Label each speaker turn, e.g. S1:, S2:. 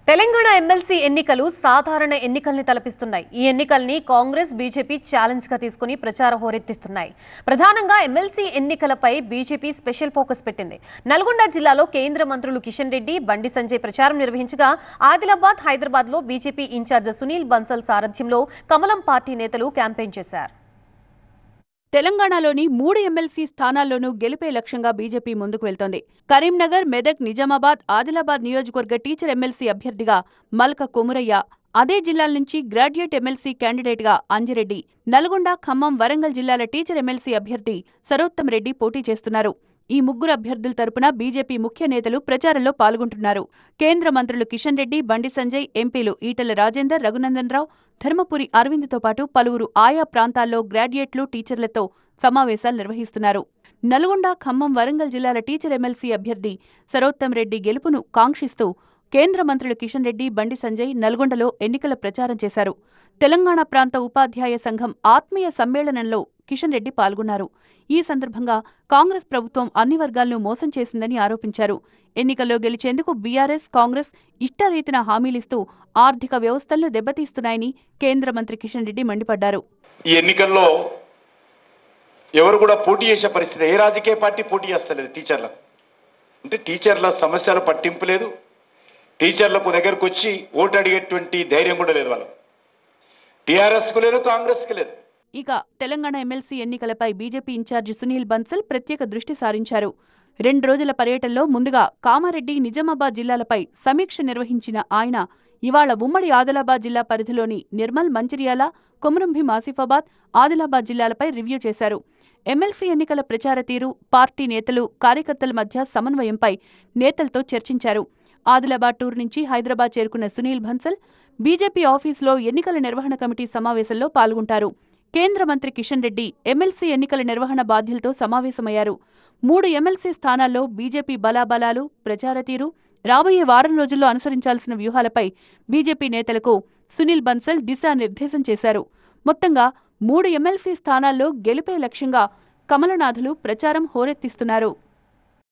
S1: Telangana MLC ఎన్నికలు సాధారణ ఎన్నికల్ని తలపిస్తున్నాయి. ఈ ఎన్నికల్ని కాంగ్రెస్, బీజేపీ ఛాలెంజ్ గా తీసుకుని ప్రచార హోరెత్తిస్తున్నాయి. ప్రధానంగా ఎమ్మెల్సీ ఎన్నికలపై బీజేపీ స్పెషల్ ఫోకస్ పెట్టింది. నల్గొండ జిల్లాలో కేంద్ర మంత్రులు కిషన్ రెడ్డి, బండి సంజయ్ ప్రచారం నిర్వహించగా ఆదిలాబాద్, హైదరాబాద్ లో బీజేపీ ఇన్ఛార్జ్ సునీల్ బన్సల్ సారథ్యంలో కమలం పార్టీ నేతలు క్యాంపెయిన్ చేశారు.
S2: తెలంగాణలోని 3 ఎమ్మెల్సీ స్థానాల్లోనూ గెలిపే లక్ష్యంగా బీజేపీ ముందుకు వెళ్తోంది. కరీంనగర్, మెదక్, నిజామాబాద్, ఆదిలాబాద్ నియోజకవర్గ టీచర్ ఎమ్మెల్సీ అభ్యర్థిగా మల్క కొమురయ్య, అదే జిల్లాల నుంచి గ్రాడ్యుయేట్ ఎమ్మెల్సీ క్యాండిడేట్గా అంజిరెడ్డి, నల్గొండ, ఖమ్మం, వరంగల్ జిల్లాల టీచర్ ఎమ్మెల్సీ అభ్యర్థి సరోత్తం రెడ్డి పోటీ చేస్తున్నారు. ఈ ముగ్గురు అభ్యర్థుల తరపున బీజేపీ ముఖ్య నేతలు ప్రచారంలో పాల్గొంటున్నారు. కేంద్ర మంత్రులు కిషన్ రెడ్డి, బండి సంజయ్, ఎంపీలు ఈటెల రాజేందర్, రఘునందన్ రావు, ధర్మపురి అరవింద్తో పాటు పలువురు ఆయా ప్రాంతాల్లో గ్రాడ్యుయేట్లు, టీచర్లతో సమావేశాలు నిర్వహిస్తున్నారు. నల్గొండ, ఖమ్మం, వరంగల్ జిల్లాల టీచర్ ఎమ్మెల్సీ అభ్యర్థి సరోత్తం రెడ్డి గెలుపును కాంక్షిస్తూ కేంద్ర మంత్రులు కిషన్ రెడ్డి, బండి సంజయ్ నల్గొండలో ఎన్నికల ప్రచారం చేశారు. తెలంగాణ ప్రాంత ఉపాధ్యాయ సంఘం ఆత్మీయ సమ్మేళనంలో కిషన్ రెడ్డి పాల్గొన్నారు. ఈ సందర్భంగా కాంగ్రెస్ ప్రభుత్వం అన్ని వర్గాలను మోసం చేసిందని ఆరోపించారు. ఎన్నికల్లో గెలిచేందుకు బీఆర్ఎస్, కాంగ్రెస్ ఇష్టారీతిన హామీలిస్తూ ఆర్థిక వ్యవస్థలను దెబ్బతీస్తున్నాయని కేంద్ర మంత్రి కిషన్ రెడ్డి మండిపడ్డారు.
S3: ఈ ఎన్నికల్లో ఎవరు కూడా పోటీ చేసే పరిస్థితి, ఏ రాజకీయ పార్టీ పోటీ చేస్తలేదు. టీచర్ల సమస్యలు పట్టింపు లేదు. టీచర్లకు దగ్గరకు వచ్చి ఓటు అడిగేటువంటి ధైర్యం కూడా లేదు. వాళ్ళు టీఆర్ఎస్కు లేదు, కాంగ్రెస్కి లేదు.
S2: ఇక తెలంగాణ ఎమ్మెల్సీ ఎన్నికలపై బీజేపీ ఇన్ఛార్జి సునీల్ బన్సల్ ప్రత్యేక దృష్టి సారించారు. 2 రోజుల పర్యటనలో ముందుగా కామారెడ్డి, నిజామాబాద్ జిల్లాలపై సమీక్ష నిర్వహించిన ఆయన ఇవాళ ఉమ్మడి ఆదిలాబాద్ జిల్లా పరిధిలోని నిర్మల్, మంచిర్యాల, కొమురంభీం, ఆసిఫాబాద్, ఆదిలాబాద్ జిల్లాలపై రివ్యూ చేశారు. ఎమ్మెల్సీ ఎన్నికల ప్రచార తీరు, పార్టీ నేతలు, కార్యకర్తల మధ్య సమన్వయంపై నేతలతో చర్చించారు. ఆదిలాబాద్ టూర్ నుంచి హైదరాబాద్ చేరుకున్న సునీల్ బన్సల్ బీజేపీ ఆఫీసులో ఎన్నికల నిర్వహణ కమిటీ సమావేశంలో పాల్గొంటారు. కేంద్ర మంత్రి కిషన్ రెడ్డి ఎమ్మెల్సీ ఎన్నికల నిర్వహణ బాధ్యులతో సమావేశమయ్యారు. 3 ఎమ్మెల్సీ స్థానాల్లో బీజేపీ బలాబలాలు, ప్రచార తీరు, రాబోయే వారం రోజుల్లో అనుసరించాల్సిన వ్యూహాలపై బీజేపీ నేతలకు సునీల్ బన్సల్ దిశానిర్దేశం చేశారు. మొత్తంగా 3 ఎమ్మెల్సీ స్థానాల్లో గెలిపే లక్ష్యంగా కమలనాథులు ప్రచారం హోరెత్తిస్తున్నారు.